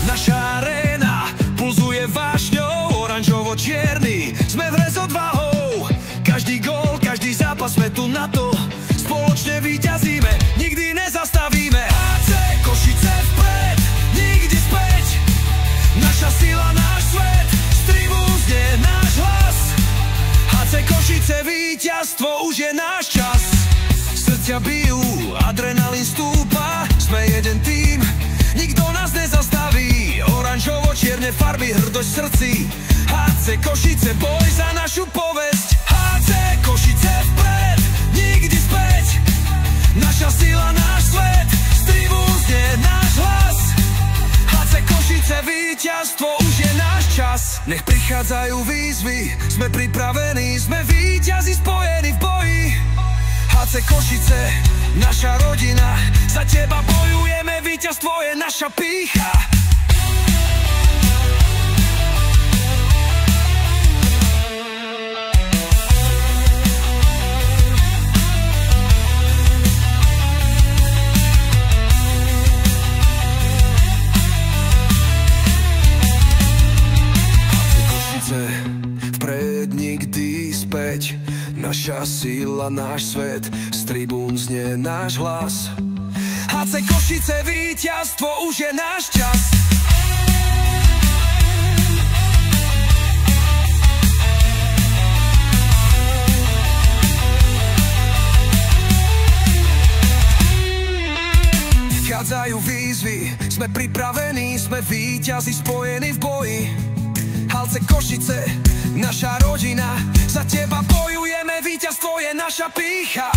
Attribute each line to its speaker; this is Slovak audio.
Speaker 1: Naša aréna pulzuje vášňou, oranžovo-čierny, sme v hre s odvahou. Každý gól, každý zápas, sme tu na to, spoločne víťazíme, nikdy nezastavíme. HC Košice vpred, nikdy späť, naša sila, náš svet, z tribún znie náš hlas. HC Košice, víťazstvo, už je náš čas. Srdcia bijú, adrenalín stúpa, sme jeden tím, nikto nás nezastaví. Oranžovo-čierne farby, hrdosť v srdci, HC Košice, boj za našu povesť. HC Košice vpred, nikdy späť, naša sila, náš svet, z tribún znie náš hlas. HC Košice, víťazstvo, už je náš čas. Nech prichádzajú výzvy, sme pripravení, sme víťazi spojení v boji. HC Košice, naša rodina, za teba bojujeme, víťazstvo je naša pýcha. Vpred, nikdy späť, naša sila, náš svet, z tribún znie náš hlas. HC Košice, víťazstvo, už je náš čas. Vchádzajú výzvy, sme pripravení, sme víťazi spojení v boji. HC Košice, naša rodina, za teba bojujeme, víťazstvo je naša pýcha.